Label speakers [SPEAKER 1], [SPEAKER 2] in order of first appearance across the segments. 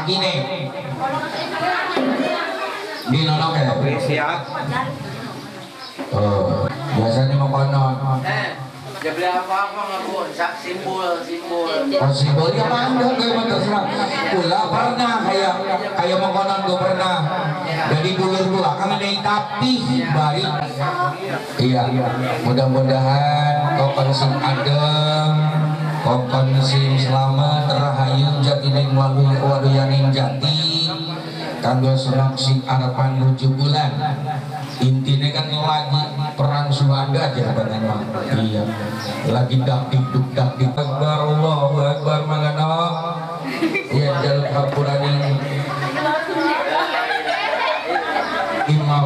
[SPEAKER 1] lagi nih di nonok ya
[SPEAKER 2] siap.
[SPEAKER 1] oh biasanya mau konon
[SPEAKER 3] dia beli apa-apa nggak bu, simbol
[SPEAKER 1] simbolnya mana kayak terserah pula pernah kayak mau konon gue pernah jadi dulur tua kan ada yang tapi balik iya mudah-mudahan kokon sing adem kokon sing selamat rahayu jati ning waduyaning jati kanggo senok sing harapan 7 bulan intinya kan lagi perang Suhada aja katanya iya lagi dakdik akbar Allahu akbar mangano ya jaluk kapuraning imam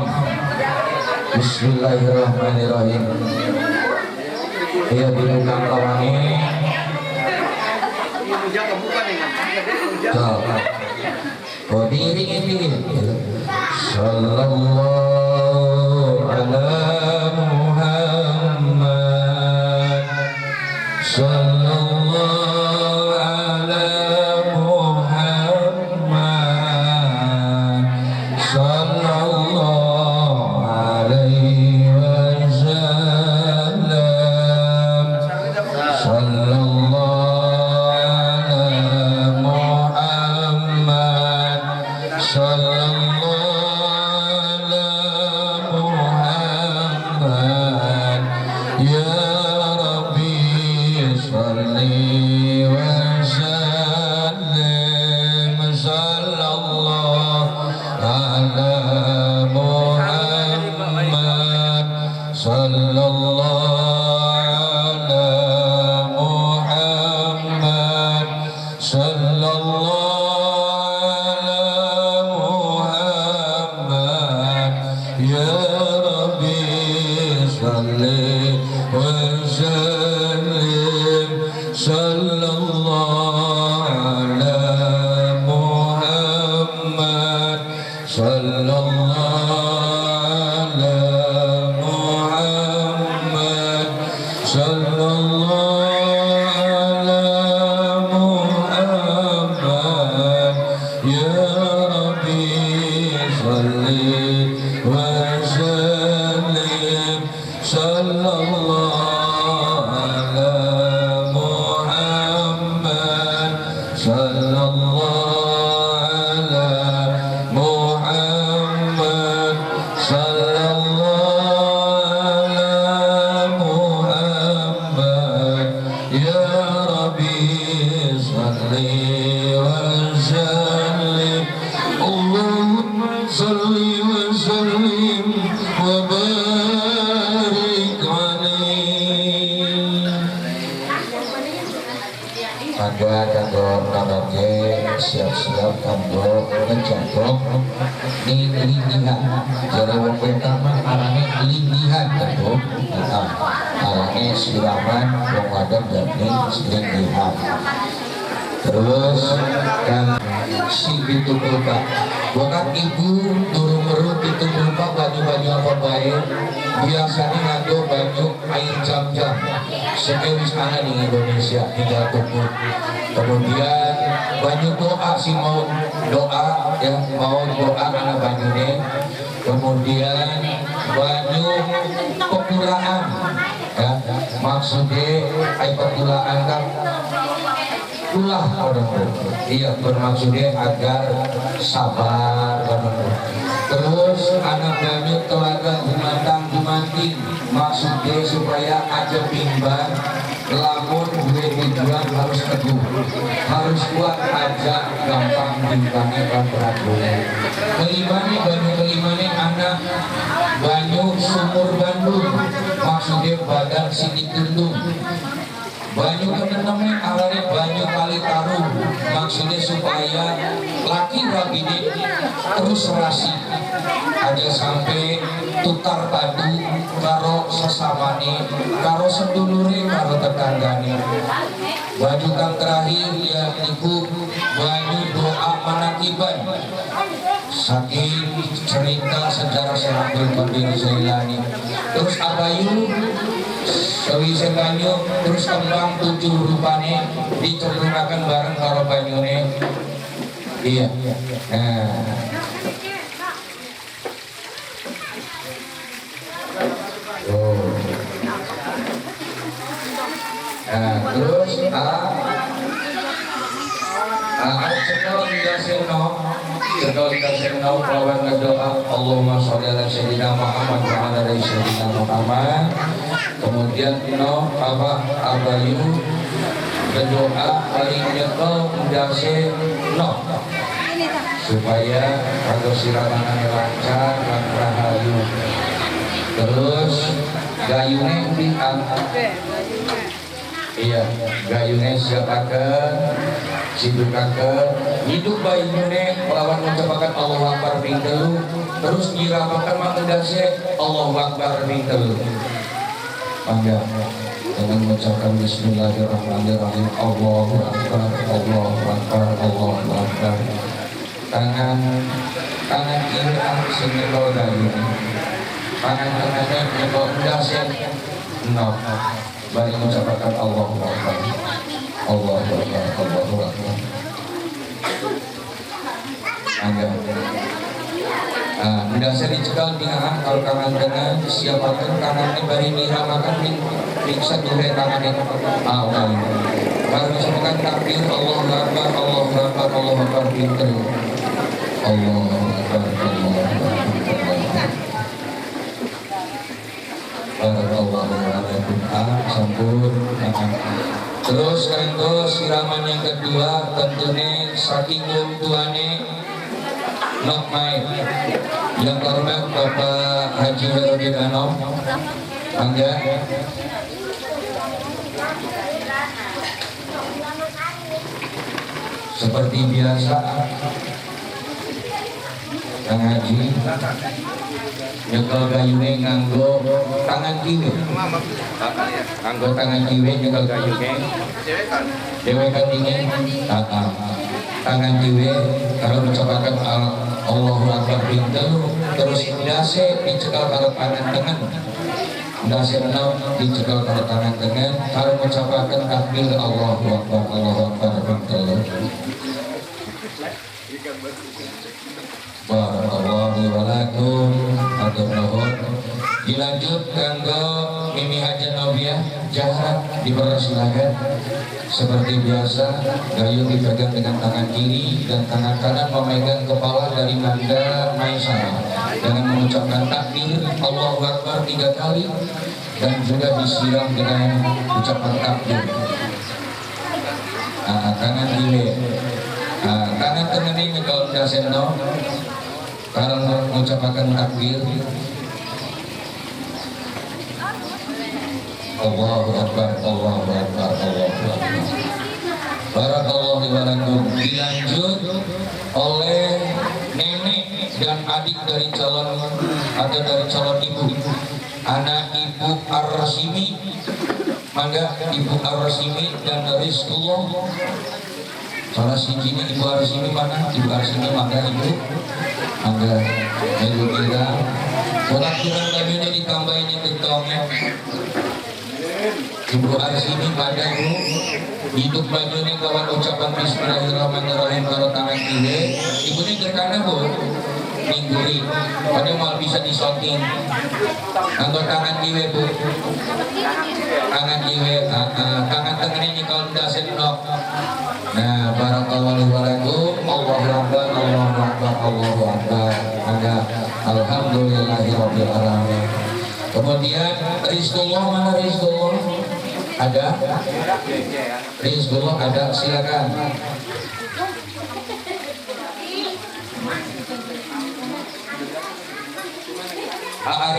[SPEAKER 1] bismillahirrahmanirrahim ya dibuka kawangi
[SPEAKER 3] puja kebuka nih
[SPEAKER 1] oh diiringin sallallahu ala Muhammad sallallahu ala Muhammad sallallahu alaihi wasallam sallallahu ala Muhammad sallallahu ala Muhammad ya Rabbi salli wa sallim sallallahu ala Muhammad sallallahu ala Muhammad sallallahu ala Muhammad ya Rabbi salli wa sallim sallallahu ala Muhammad sallallahu ala Muhammad sallallahu ala Muhammad ya Rabbi salli wa sallim sallallahu ala Muhammad sallallahu ala Muhammad sallallahu ala Muhammad ya Rabbi salli wa sallim Allahumma salli wa sallim wa barik alaihi pada kanggo kabage siap-siap kanggo mencatok di linggihan jadi wong pertama arane linggihan tentu arane siraman wong wadon jadi linggihan terus kan si itu berupa bukan ibu turun merut itu berupa baju-baju apa baik biasanya ngado baju air jam-jam sejenis mana di Indonesia tinggal tubuh kemudian baju doa si mau doa ya mau doa anak bajunya kemudian baju pekulaan ya maksudnya air pekulaan kan ulah iya bermaksudnya agar sabar terus anak banyak telaga jumantin maksudnya supaya aja bimbang lamun gue tujuan harus teguh harus kuat aja gampang bimbangnya dan beragunya kelimanya anak banyak sumur Bandung maksudnya badan sini tundung banyak teman-teman awalnya banyak kali taruh maksudnya supaya laki-laki ini terus serasi aja sampai tukar padu karo sesamane karo sedulure karo tetanggane baju kang terakhir ya ibu banyak doa manakiban saking cerita sejarah Syekh Abdul Jailani terus abayu sewise banyu terus kembang 7 rupane diceritakan bareng karo banyune Iya. Nah. Oh. Nah, terus cekal dikasihno lawan ngedoa Allahumma sholli ala sayyidina Muhammad wa ala ali sayyidina Muhammad. Kemudian abayu berdoa paling nyekel ndase supaya kanggo siramanane lancar lan rahayu. Terus gayune diangkat. Iya, gayune siapakeun sidukakeun hidup bayiune lawan mengucapkan Allahu Akbar ping 3 terus nyiramakeun mangdase Allahu Akbar ping 3. Mangga dengan mengucapkan bismillahirrahmanirrahim Allahu Akbar Allahu Akbar Allahu Akbar. Tangan kiri sing nyekel gayune, tangan kanannya nyekel ndase bari mengucapkan Allahu Akbar Allahu Akbar Allahu Akbar. Mendasar dicekal tingahan kalau kangen dengan siapakan kangennya bari diramakan periksa dulu kangennya awal baru disebutkan takbir Allahu Akbar Allahu Akbar Allahu Akbar pinter Allahu Akbar Allahu Akbar. Barakallahu alaikum sampun. Terus kanggo siraman yang kedua tentunya saking tuane Nokmai yang terhormat Bapak Haji Herudin Anom, mangga. Seperti biasa Kang Haji nyekel gayune nganggo tangan kiwe. Nganggo tangan kiwe nyekel gayune. Dewekan dingin. Tangan kiwe kalau mencobakan Allahu Akbar pintu terus ndase dicekal karo tangan tengen. Ndase enam dicekal karo tangan tengen kalau mencobakan takbir Allahu Akbar Allahu Akbar pintu. Barakallahu walakum atur nuhun. Dilanjut kanggo Mimi Haja Noviah jahat dipersilakan. Seperti biasa gayung dipegang dengan tangan kiri dan tangan kanan memegang kepala dari Nanda Maisara dengan mengucapkan takbir Allahu Akbar 3 kali dan juga disiram dengan ucapan takbir. Tangan kiri, tangan tengah ini kalau daseno kalau mengucapkan takbir Allahu Akbar Allahu Akbar Allahu Akbar. Barakallahu walakum. Dilanjut oleh nenek dan adik dari calon atau dari calon ibu, anak Ibu Ar-Rasimi, mangga Ibu Ar-Rasimi dan Rizqullah. Salah siji Ibu Ar-Rasimi mana? Ibu Ar-Rasimi mangga Ibu, mangga Ibu kita. Kurang-kurang bajunya ditambahin yang gentongnya. Ibu Arsini pada ibu hidup bajunya kawan ucapan Bismillahirrahmanirrahim kalau tangan kiri ibu ini terkadang bu ningguri pada mal bisa disoting anggo tangan kiri bu tangan kiri tangan tengahnya kalau dasen nok. Nah barakallahu walakum Allahu Akbar Allahu Akbar Allahu Akbar. Alhamdulillahirabbil alamin. Kemudian Rizqullah mana Rizqullah? Ada? Rizqullah ada, silakan.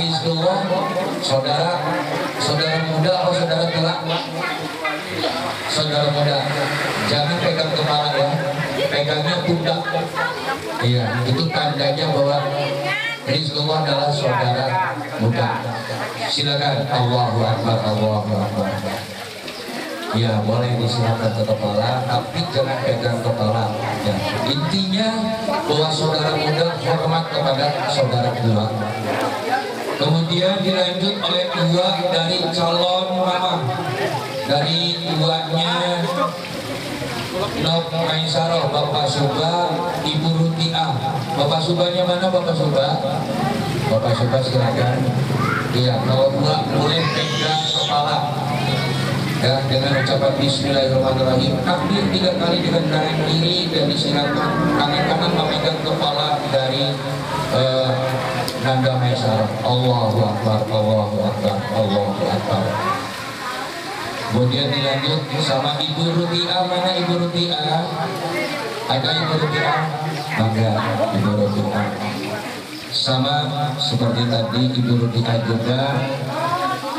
[SPEAKER 1] Rizqullah, saudara muda atau saudara tua? Saudara muda. Jangan pegang kepala ya, pegangnya pundak. Iya, itu tandanya bahwa Rizqullah adalah saudara muda. Silakan. Allahu Akbar Allahu Akbar. Ya boleh disilakan ke kepala, tapi jangan pegang kepala. Ya. Intinya bahwa saudara muda hormat kepada saudara tua. Kemudian dilanjut oleh dua dari calon mama, dari tuanya Nok Maisaro, Bapak Suba, Ibu Rutia. Bapak Subanya mana Bapak Suba? Bapak Suba silakan. Iya, kalau enggak boleh pegang kepala. Ya, dengan ucapan Bismillahirrahmanirrahim. Takbir 3 kali dengan tangan kiri dan disilakan tangan kanan memegang kepala dari Nanda Maisaro. Allahu Akbar, Allahu Akbar, Allahu Akbar. Kemudian dilanjut sama Ibu Rutia. Mana Ibu Rutia? Ada Ibu Rutia? Maka Ibu Rutia. Sama seperti tadi Ibu Rutia juga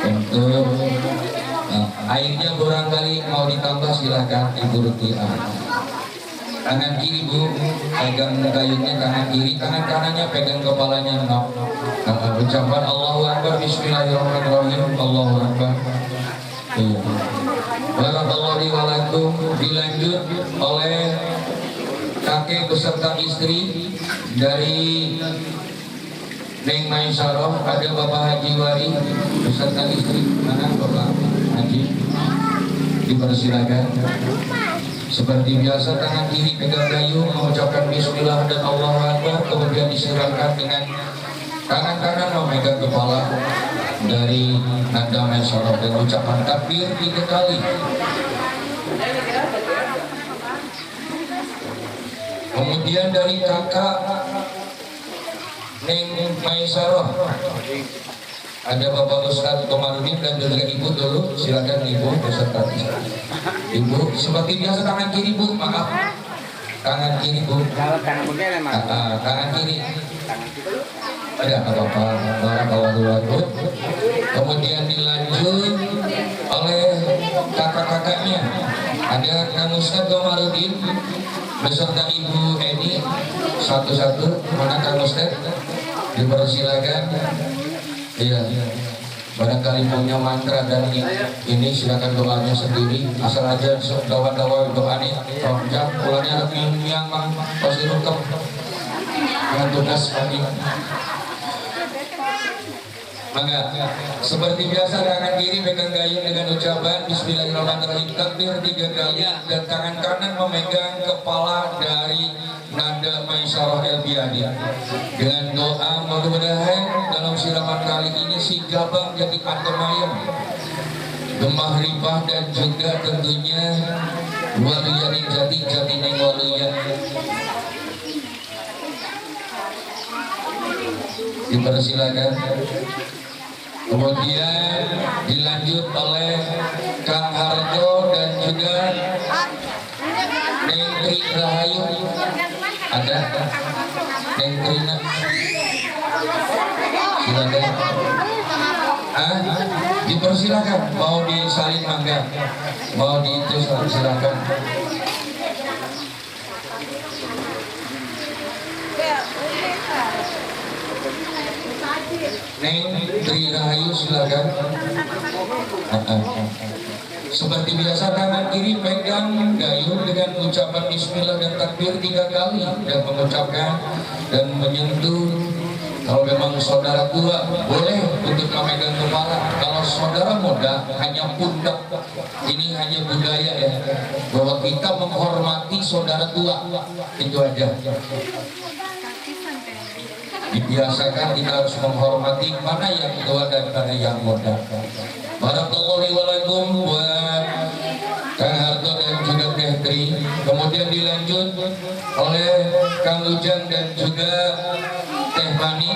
[SPEAKER 1] untuk airnya barangkali mau ditambah silakan Ibu Rutia. Tangan kiri Bu pegang kayunya, tangan kiri, tangan kanannya pegang kepalanya. Ucapan Allahu Akbar, Bismillahirrahmanirrahim, Allahu Akbar. Iya. Barakallahu wa lakum. Dilanjut oleh kakek beserta istri dari Neng Maisaro. Ada Bapak Haji Wari beserta istri. Mana Bapak Haji? Dipersilakan. Seperti biasa tangan kiri pegang kayu mengucapkan Bismillah dan Allahu Akbar, kemudian disiramkan dengan tangan kanan memegang kepala dari Nanda Maisaro dan ucapan takbir 3 kali. Kemudian dari kakak Neng Maisaro ada Bapak Ustadz Komarudin dan juga Ibu dulu. Silakan Ibu beserta Ibu. Seperti biasa tangan kiri Bu, maaf. Tangan kiri Bu. Tangan kiri. Ada apa-apa. Barakallahu. Kemudian dilanjut oleh kakak-kakaknya. Ada Kang Ustadz Komarudin beserta Ibu Eni. Satu-satu. Mana Kang Ustadz? Dipersilakan. Iya, barangkali punya mantra dan ini silakan doanya sendiri. Asal aja dawa-dawa doa ini rojak ulangnya yang pasti rukam dengan tugas kami. Maka seperti biasa tangan kiri pegang gayung dengan ucapan Bismillahirrahmanirrahim, takbir 3 kali dan tangan kanan memegang kepala dari Nanda Maisaro Elbiadi dengan doa mudah-mudahan dalam siraman kali ini si Gabang jadi atemayem, gemah ripah dan juga tentunya waluyan jati neng waluyan. Dipersilakan. Kemudian dilanjut oleh Kang Harjo dan juga Neng Tri Rahayu. Ada Neng Trina. Silakan. Dipersilakan. Mau disalin mangga, mau diitu silakan. Neng Tri Rahayu silakan. Seperti biasa tangan kiri pegang gayung dengan ucapan Bismillah dan takbir 3 kali dan mengucapkan dan menyentuh. Kalau memang saudara tua boleh untuk memegang kepala. Kalau saudara muda hanya pundak. Ini hanya budaya ya, bahwa kita menghormati saudara tua. Itu aja. Dibiasakan kita harus menghormati mana yang tua dan mana yang muda. Barakallahu walakum buat Kang Harto dan juga Teh Tri. Kemudian dilanjut oleh Kang Ujang dan juga Teh Fani.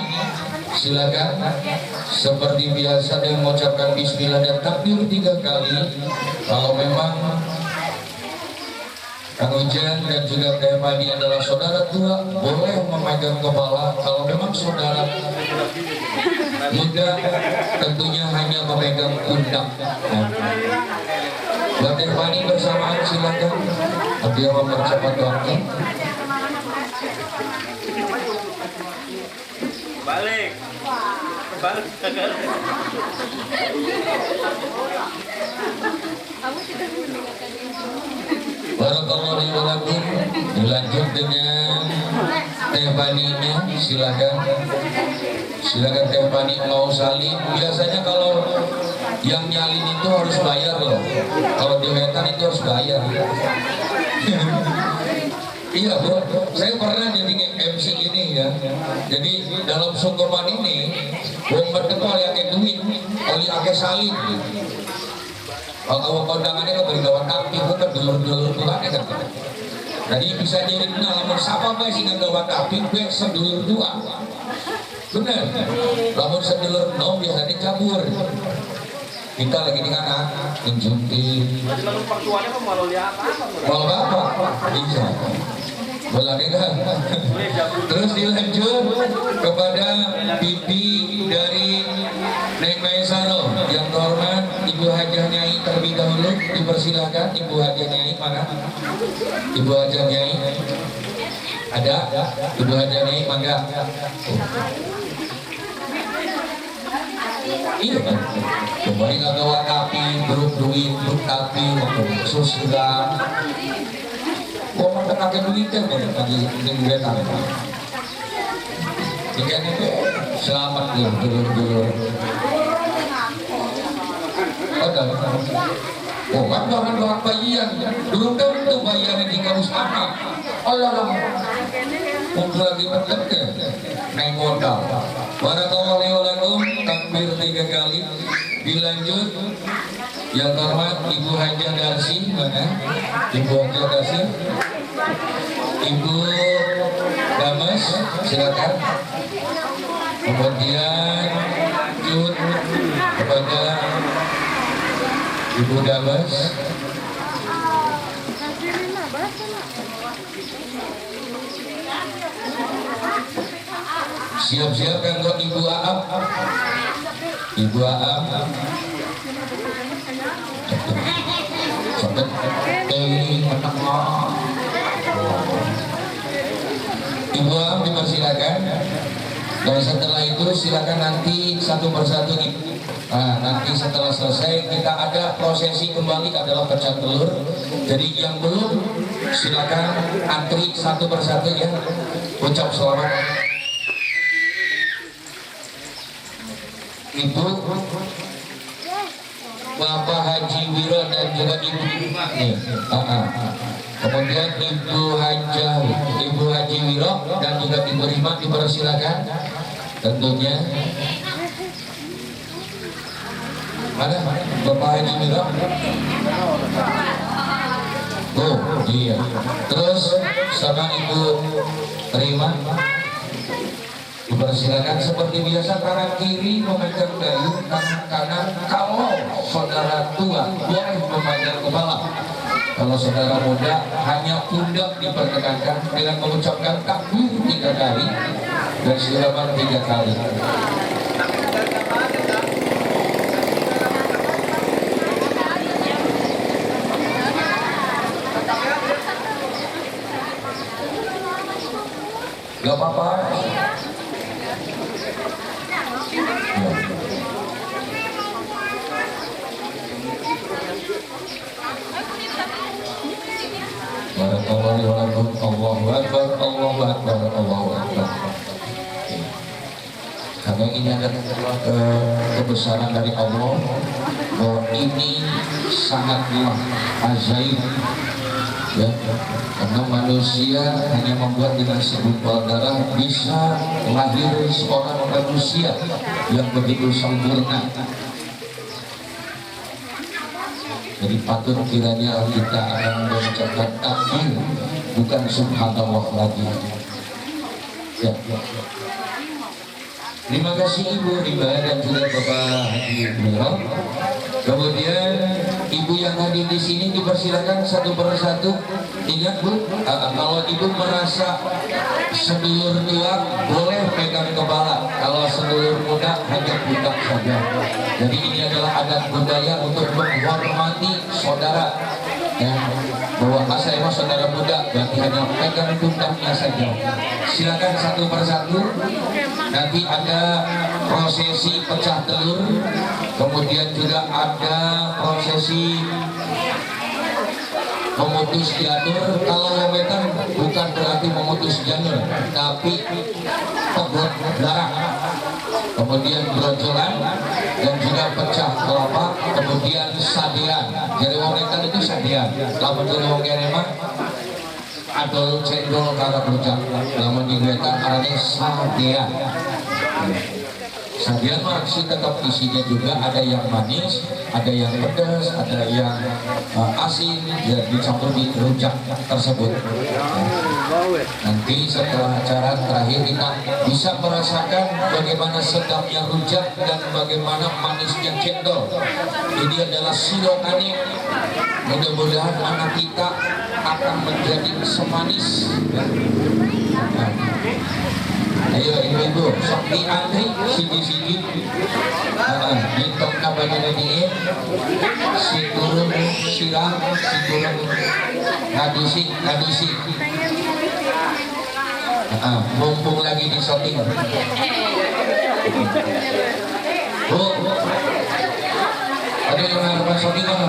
[SPEAKER 1] Silakan. Seperti biasa dengan mengucapkan Bismillah dan takbir 3 kali. Kalau memang Kang Ujang dan juga Teh Fani adalah saudara tua, boleh memegang kepala. Kalau memang saudara muda, tentunya hanya memegang pundak. Buat Teh Fani bersamaan silakan. Biar mempercepat waktu.
[SPEAKER 3] Balik.
[SPEAKER 1] Barakallahu walakum. Dilanjut dengan Teh Fani-nya, silakan. Silakan Teh Fani mau salin. Biasanya kalau yang nyalin itu harus bayar loh. Kalau di wetan itu harus bayar. Iya bro, saya pernah jadi MC ini ya. Jadi dalam sungkeman ini, wong bertemu oleh ake duit, oleh ake salib. Kalau kondangannya kan bergawan tapi bukan dulur-dulur Tuhan ya kan. Jadi bisa jadi kenal, siapa baik sih nggawan tapi gue sedulur tua. Bener, lamun sedulur no biasanya cabur. Kita lagi di mana? Menjunti. Mau apa? Bisa. Boleh kan? Terus dilanjut kepada pipi dari Neng Maisaro yang terhormat Ibu Hajah Nyai terlebih dahulu, dipersilakan. Ibu Hajah Nyai mana? Ibu Hajah Nyai ada? Ibu Hajah Nyai mangga. Iya kan? Kembali nggak gawa tapi, grup duit, grup tapi, susila. Wah, mereka pakai duit kan lagi tinggal ikan itu selamat ya dulu. Ada. Oh, kan doang bayian. Dulu kan itu bayian di kampus anak. Allah. Untuk lagi berdekat, naik modal. Barakallahu takbir 3 kali. Dilanjut yang terhormat Ibu Hajah Darsi mana? Ibu Hajah Darsi, Ibu Damas, silakan. Kemudian lanjut kepada Ibu Damas. Siap-siap kan buat Ibu Aam. Ibu Aam. Cepet. Ibu Aam dipersilakan. Dan setelah itu silakan nanti satu persatu nih. Nah, nanti setelah selesai kita ada prosesi kembali adalah pecah telur. Jadi yang belum silakan antri satu persatu ya. Ucap selamat. Ibu Bapak Haji Wiro dan juga Ibu nih. Kemudian Ibu Haji Wiro dan juga Ibu Rima dipersilakan tentunya. Mana Bapak Haji Wiro? Oh iya. Terus sama Ibu Rima dipersilakan seperti biasa, kanan kiri memegang dayung, kanan kanan. Kalau saudara tua boleh memanjang kepala, kalau saudara muda hanya pundak dipertekankan dengan mengucapkan takbir 3 kali dan siraman 3 kali. Gak apa-apa. Allahu Akbar, Allahu Akbar, Allahu Akbar. Karena ini adalah kebesaran dari Allah, bahwa ini sangatlah ajaib ya. Karena manusia hanya membuat dengan segumpal darah bisa lahir seorang manusia yang begitu sempurna. Jadi patut kiranya kita akan mengucapkan takbir, bukan subhanallah lagi. Ya. Terima kasih Ibu Riba dan juga Bapak Haji Beliau. Kemudian Ibu yang hadir di sini dipersilakan satu persatu. Ingat Bu, kalau Ibu merasa sedulur tua boleh pegang kepala, kalau sedulur muda hanya pundak saja. Jadi ini adalah adat budaya untuk menghormati saudara. Ya, bahwa saya mah saudara muda, berarti hanya pegang pundaknya saja. Silakan satu persatu. Nanti ada prosesi pecah telur, kemudian juga ada prosesi memutus janur. Kalau wewetan bukan berarti memutus janur, tapi pegot darah. Kemudian berojolan dan juga pecah kelapa, kemudian sadian. Jadi wewetan itu sadian. Lamun jadi wong kene mah atau cendol karena rujak lamun digeletak arane sadean. Sadean maksud tetap isinya juga ada yang manis, ada yang pedas, ada yang asin, ya dicampur di rujak tersebut. Nanti setelah acara terakhir kita bisa merasakan bagaimana sedapnya rujak dan bagaimana manisnya cendol. Ini adalah silokane. Mudah-mudahan anak kita akan menjadi semanis. Ayo ibu-ibu, sok diantri siji-siji. Hitung kabanya ini, si turun siram, si turun ngadusi. Mumpung lagi di shopping. Oh, ada yang harapan shopping kan?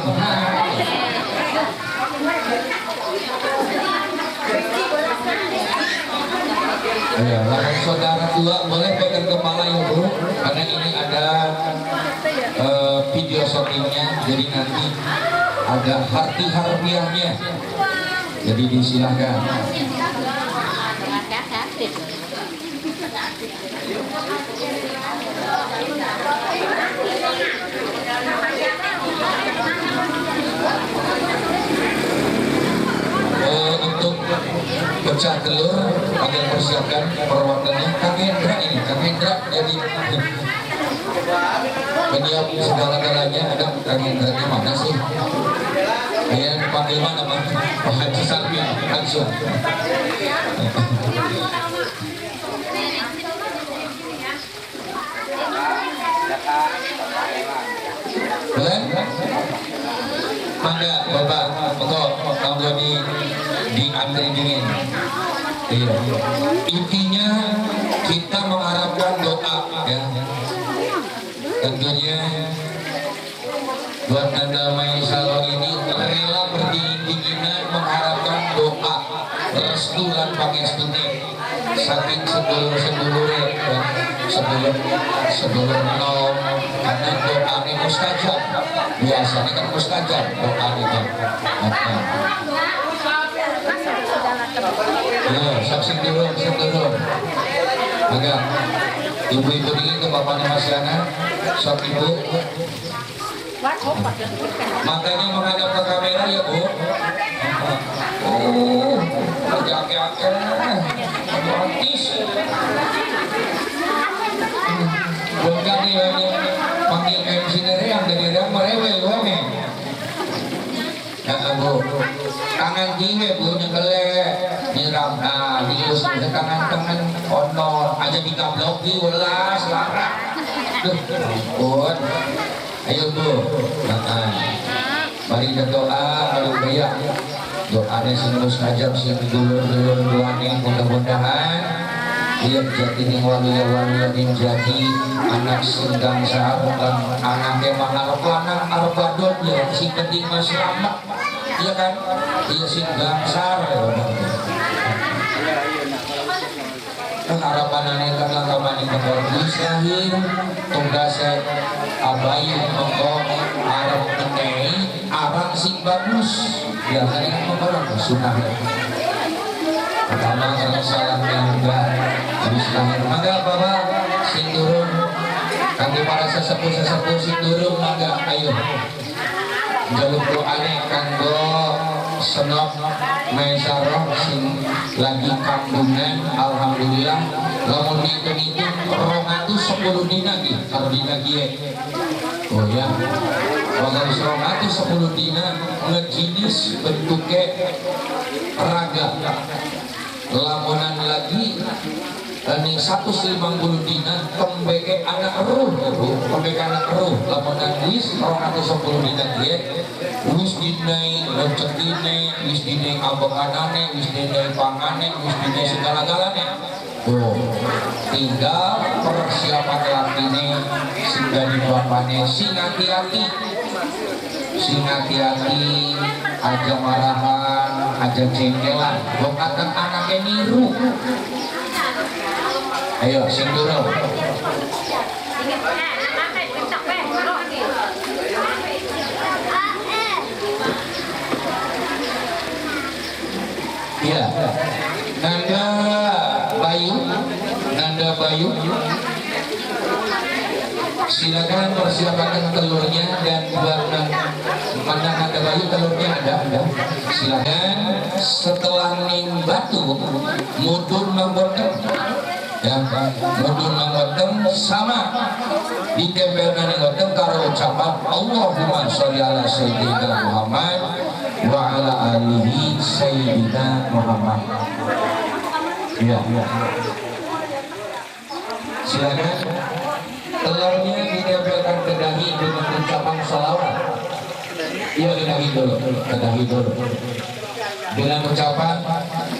[SPEAKER 1] Ya, lawan saudara dua boleh pegang kepala ya Bu, karena ini ada video shoppingnya, jadi nanti ada harfiahnya, jadi disilahkan. Untuk pecah telur agar persiapkan perwakilannya Kang Hendra ini. Kang Hendra jadi penyiap segala-galanya. Ada Kang Hendra di mana sih? Yang dipanggil mana Pak? Pak Haji Salmi langsung. Boleh? Mangga Bapak, monggo kalau diantri dingin. Iya. Intinya kita mengharapkan doa ya. Tentunya buat Anda Maisaro ini rela berdingin-dinginan mengharapkan doa restu lan pangestune saking sedulur-sedulure ya. sebelum nom karena doa ini mustajab, biasanya kan mustajab doa itu. Ya, saksi dulu. Agak ibu-ibu dingin ke bapaknya masih anak, sok ibu. Makanya menghadap ke kamera ya Bu. Aki-aki, artis. Bukan dia panggil MC yang dari merewel wame. Ya Bu, tangan kiri Bu nyekelek, nyiram, dius tangan ono aja dikablok di ulas larak. Duh, ayo Bu, mari berdoa, mari gaya. Doanya sungguh sajab sih dulur-dulur doanya mudah-mudahan dia jadi wali-wali yang jadi anak sindang sahar dan anaknya mengharap anak arbadon ya si penting mas selamat iya kan iya sindang sahar harapan anak karena kapan itu lahir tugasnya abai mengkong harap menei arang sing bagus ya kan memperang sunnah pertama karena salam yang enggak habis lahir maka bapak sing turun kami para sesepuh sing turun maka ayo jaluk doane kanggo senop Maisaro sing lagi kandungan alhamdulillah lamun dihitung 210 dina ki kalau dina kieu oh ya kalau 210 dina ngejinis bentuknya raga lamunan lagi ini 150 dina pembeke anak ruh pembeke anak ruh lamunan wis 210 dina dia wis dinai lecet dinai wis dinai abokanane wis dinai pangane wis dinai segala-galanya tinggal persiapan lakine sehingga di bapaknya sing hati-hati aja marahan aja cengkelan bukan anaknya niru ayo sing dulu iya Bayu, silakan persiapkan telurnya dan buat mana ada Bayu telurnya ada. Silakan setelah ning batu mudun mangboten ya, mudun mangboten sama ditempelkan ning boten karo ucapan Allahumma sholli ala sayyidina Muhammad wa ala alihi sayyidina Muhammad. Ya. Silakan telurnya ditempelkan ke dahi dengan ucapan sholawat. Iya, ke dahi dulu. Dengan ucapan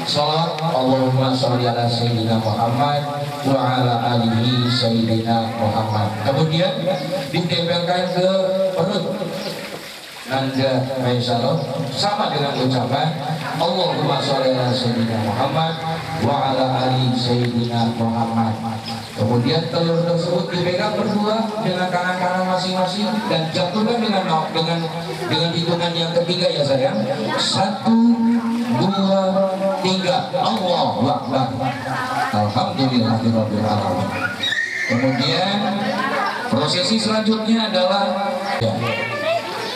[SPEAKER 1] sholawat Allahumma sholli ala sayyidina Muhammad wa ala alihi sayyidina Muhammad. Kemudian ditempelkan ke perut Nanda Maisaroh sama dengan ucapan Allahumma sholli ala sayyidina Muhammad wa ala alihi sayyidina Muhammad. Kemudian telur tersebut dipegang berdua dengan kanan-kanan masing-masing dan jatuhkan dengan hitungan yang ketiga ya sayang. 1, 2, 3. Allahu Akbar. Alhamdulillahirabbil alamin. Kemudian prosesi selanjutnya adalah ya,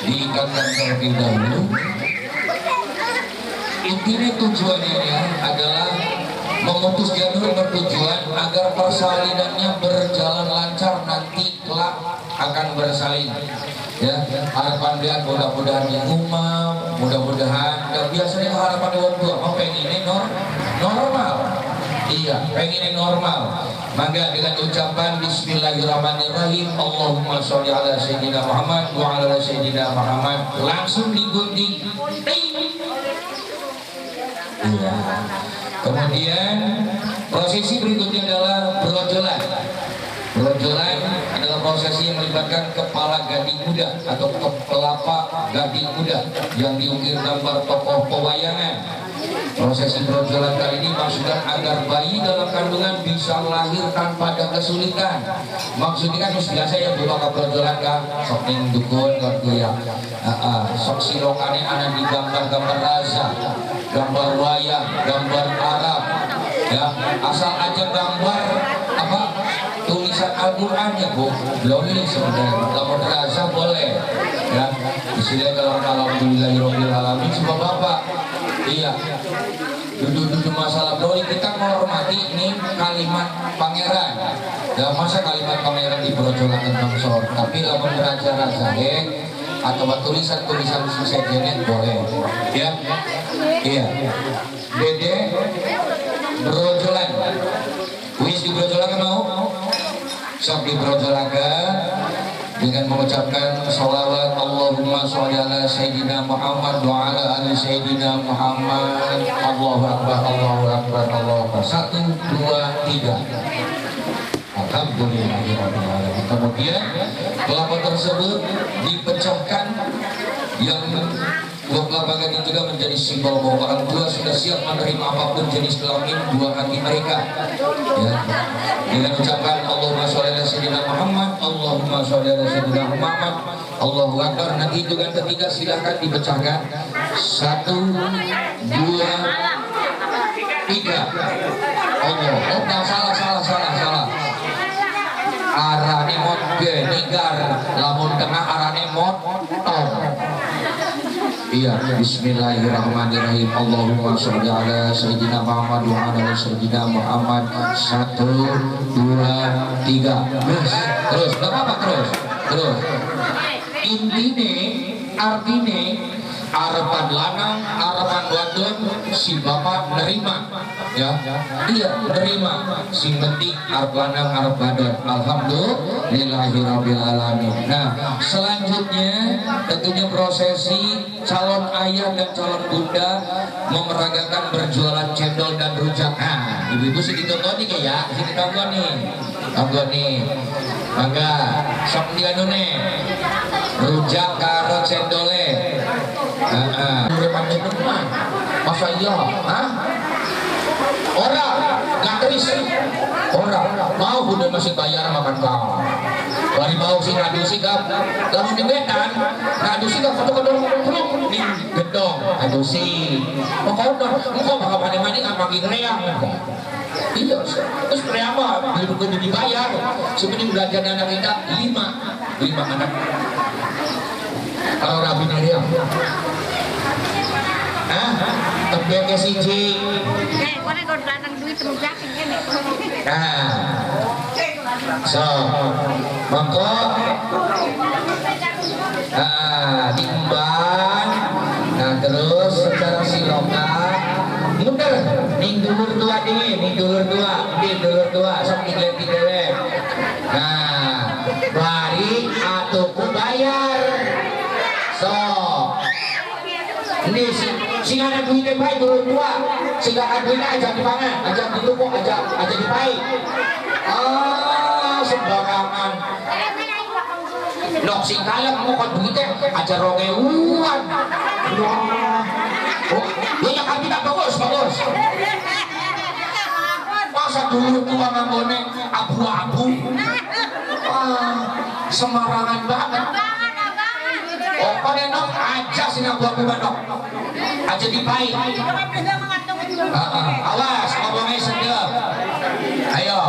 [SPEAKER 1] diikatkan terlebih dahulu. Intinya tujuannya adalah memutus jalur bertujuan agar persalinannya berjalan lancar, nanti kelak akan bersalin ya. Harapan dia mudah-mudahan umum, mudah-mudahan dan biasanya harapan orang tua pengen normal. Iya, pengen normal. Maka dengan ucapan Bismillahirrahmanirrahim Allahumma sholli ala sayyidina Muhammad wa ala sayyidina Muhammad langsung digunting. Iya. Kemudian prosesi berikutnya adalah berojolan. Berojolan adalah prosesi yang melibatkan kepala gading muda atau kelapa gading muda yang diukir gambar tokoh pewayangan. Prosesi berojolan kali ini maksudnya agar bayi dalam kandungan bisa lahir tanpa ada kesulitan. Maksudnya kan biasa ya buka berojolan kan, sok ning dukun kan ya. Sok silokane ana di gambar-gambar rasa, gambar wayang, gambar Arab. Ya, asal aja gambar apa tulisan Al-Qur'an ya Bu. Belum ini sebenarnya. Kalau rasa boleh. Ya, istilah kalau alhamdulillahirabbil alamin sebab Bapak. Iya, duduk-duduk masalah bro, kita menghormati ini kalimat pangeran. Ya masa kalimat pangeran di brojolan tentang sor, tapi kalau raja-raja atau tulisan-tulisan sejenis boleh. Ya, iya. Dede brojolan, wis di brojolan mau, sok di brojolan dengan mengucapkan sholawat Allahumma sholli ala sayyidina Muhammad wa ala ali sayyidina Muhammad. Allahu Akbar, Allahu Akbar, Allahu Akbar. 1, 2, 3. Alhamdulillahirabbil alamin. Kemudian kelapa tersebut dipecahkan yang dua kelapa gading juga menjadi simbol bahwa orang tua sudah siap menerima apapun jenis kelamin buah hati mereka. Ya. Dengan ucapan Allahumma sholli ala sayyidina Muhammad, Allahumma sholli ala sayyidina Muhammad, Allahu Akbar. Nanti hitungan ketiga silahkan dipecahkan. 1, 2, 3. Allah. Oh, salah. Arane mot genigar, lamun tengah arane mot tom. Iya, bismillahirrahmanirrahim. Allahumma sholli ala sayyidina Muhammad wa ala sayyidina Muhammad. 1, 2, 3. Terus, enggak apa-apa terus. Artine harapan lanang, harapan wadon si bapak nerima ya. Iya, nerima. Sing penting arep lanang arep wadon. Alhamdulillahirabbil alamin. Nah, selanjutnya tentunya prosesi calon ayah dan calon bunda memeragakan berjualan cendol dan rujak. Nah, ibu-ibu sih ditongoni ya, sini tonggoni. Mangga sok dianune rujak karo cendole. Masa iya? Orang gak terisi. Orang mau bunda masih bayar makan kau. Bari mau sih ngadu sih kap. Langsung dibetan. Ngadu sih kap foto-foto nih gedong. Ngadu sih. Pokoknya bakal mani-mani nggak panggil reang. Iya, terus reang apa? Beli bukan dibayar. Sebenarnya belajar anak kita 5 anak. Kalau Rabi Nadia, tapi ke siji. Nah, so, monggo, timbang, nah terus secara silokan, bener, ning dulur tua dingin, ning dulur tua, sok diganti dewek. Nah, bari atau ku bayar, so. Ini sing ada duitnya baik dulu tua, sing ada duitnya aja dipangan, aja dituku, aja dipakai. Sembarangan. Nok sing kalem mau kon duitnya aja rongeuan. Oh, ya kan tidak bagus. Masa dulu tua nganggone abu-abu. Sembarangan banget. Oh, pada nok aja sih nggak buat nok, aja dipakai. Awas ngomongnya sedap. Ayo.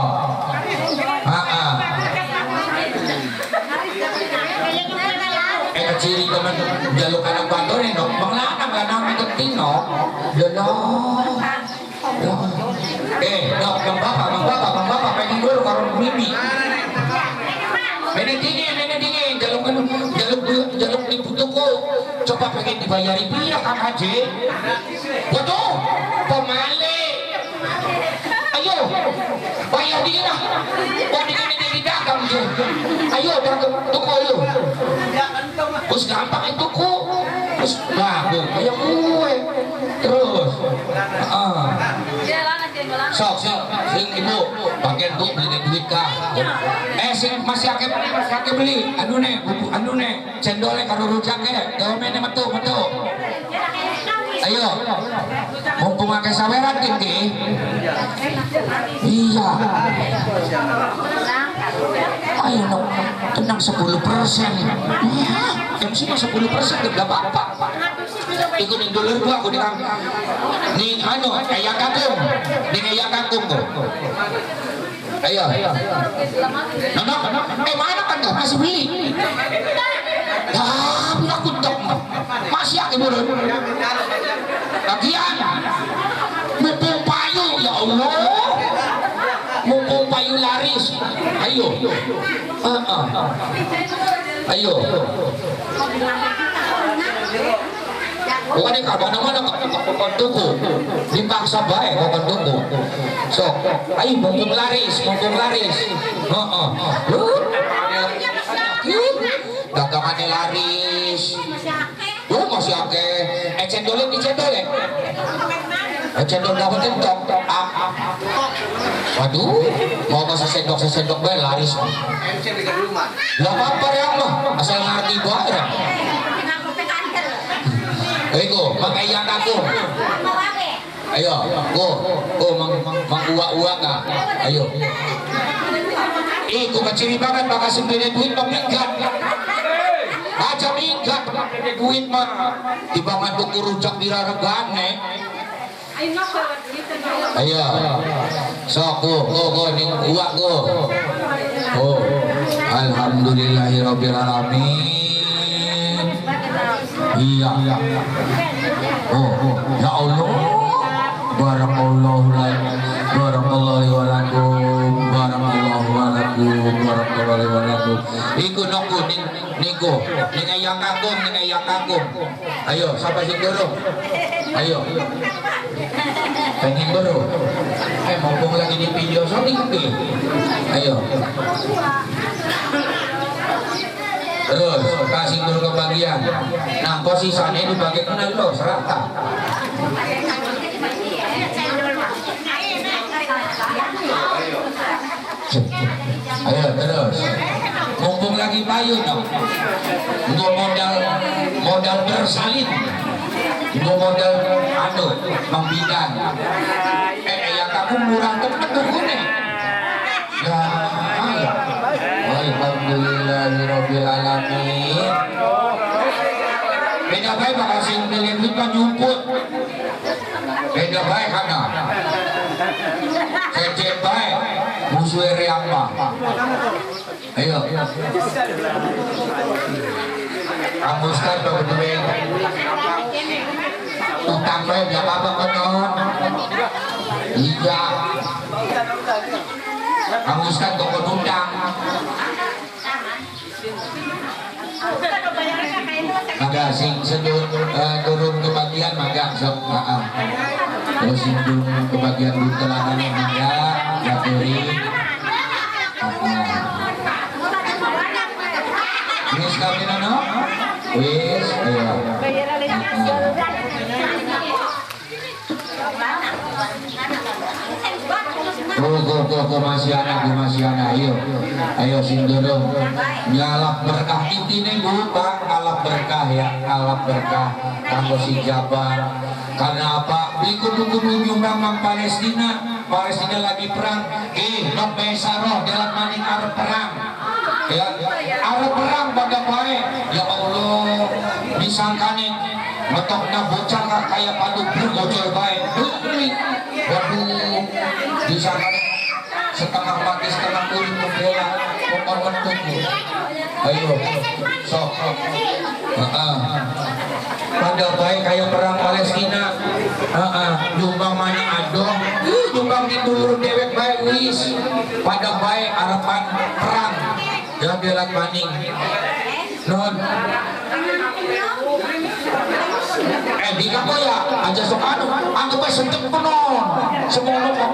[SPEAKER 1] Ciri teman jaluk anak bantu nih nok, lanang penting nok. Nok bang bapak pengen dulu karun mimi. Nenek dingin, jaluk di putuku. Coba pengen dibayari pira Kang Haji. Waduh, pemale. Ayo, bayar dingin lah. Oh dingin di dagang je. Ayo tuku ayo. Terus gampang itu ku. Terus bagus, kayak gue. Terus, sok sing ibu bagian tuh beli duit kah? Sing masih ake beli, anu nih, cendolnya karo rujaknya, gawainnya metu. Ayo, mumpung ake saweran tinggi. Iya. Ayo dong, tenang 10%. MC mah 10% gak apa-apa. Ikutin dulu gua, aku dikang. Nih anu, ayam kangkung tuh. Ayo. Nonok, mana kan gak masih beli? Bila kutok masih aku burun. Lagian, mumpung payu ya Allah. Mumpung payu laris. Ayo. Ayo. Bukan ka mana-mana kau tuku, dipaksa baik kau tuku. So, ayo mumpung laris. Dagangannya laris. Masih ake. Cendolnya dicendol. Cendol dapat tentok. Waduh, mau masa sendok bae laris. Lah apa ya mah, asal ngerti bae. Ego, pakai yang aku. Ayo, mang uak ka. Ayo. Iku keciri banget bakal sendiri duit peminggat. Aja minggat duit mah dibangan tuku rujak diraregane. Ayo. Sok go ning uak go. Oh. Alhamdulillahirabbil alamin. Iya. Oh, ya Allah. Barakallahu lakum. Iku nunggu ning ayam kangkung. Ayo, siapa sing dorong? Ayo. Pengen dorong. Mumpung lagi di video syuting nih. Ayo. Terus kasih dulu kebagian. Nah posisinya dibagi kenal lo serata. Ayo terus. Mumpung lagi payu dong. Untuk modal bersalin. Untuk modal membidan. Ya kamu murah temen tuh nih. Ya. Alhamdulillahirabbil alamin. Beda baik bakal sing pilih kita nyumput. Beda baik kana. Cecep baik musuh apa? Ayo. Kamu sekarang berdua. Utang baik ya apa konon? Iya. Kamu sekarang toko utang. Maka sing turun kebagian maka sok terus sing turun kebagian buntelan maka ya beri wis kami nono wis masih anak ayo sindoro nyalap berkah intine bukan ngalap berkah ya ngalap berkah kanggo si Jabar karena apa kudu nyumbang mang Palestina lagi perang no Besaro dalam maning arep perang ya arep perang pada bae ya Allah disangkane metokna bocah kayak paduk bocor bae waduh disangkane setengah mati setengah kulit membela pokok tubuh ayo sok pada baik kayak perang Palestina jumbang mana adoh jumbang ditulur dewek baik wis pada baik harapan perang dan belat maning non di kapo ya aja sok anu anggap aja sentuh penon semono kok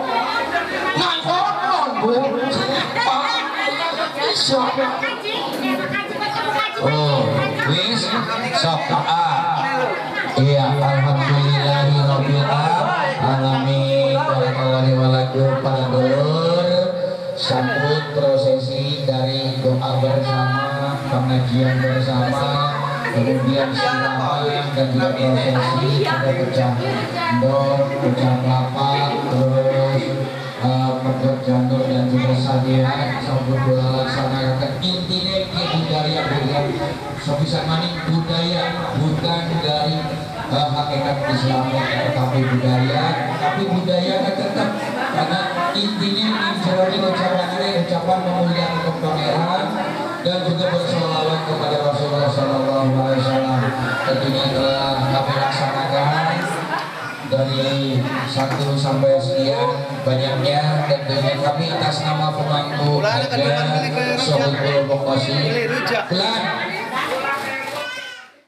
[SPEAKER 1] nah konon bu oh wis sok iya alhamdulillahirabbil alamin walakum para dulur sambut prosesi dari doa bersama pengajian bersama kemudian siraman dan juga prosesi ada pecah endor, pecah kelapa, terus pedot janur dan juga sadian sambut dilaksanakan intinya budaya bukan sebisa maning budaya bukan dari hakikat Islam tetapi budaya tetap karena intinya menjalani ucapan memuliakan untuk pangeran dan juga bersolawat kepada Rasulullah SAW. Tentunya telah kami laksanakan dari 1 sampai sekian banyaknya. Tentunya kami atas nama pemangku aja Sohibul Mokasi Pelan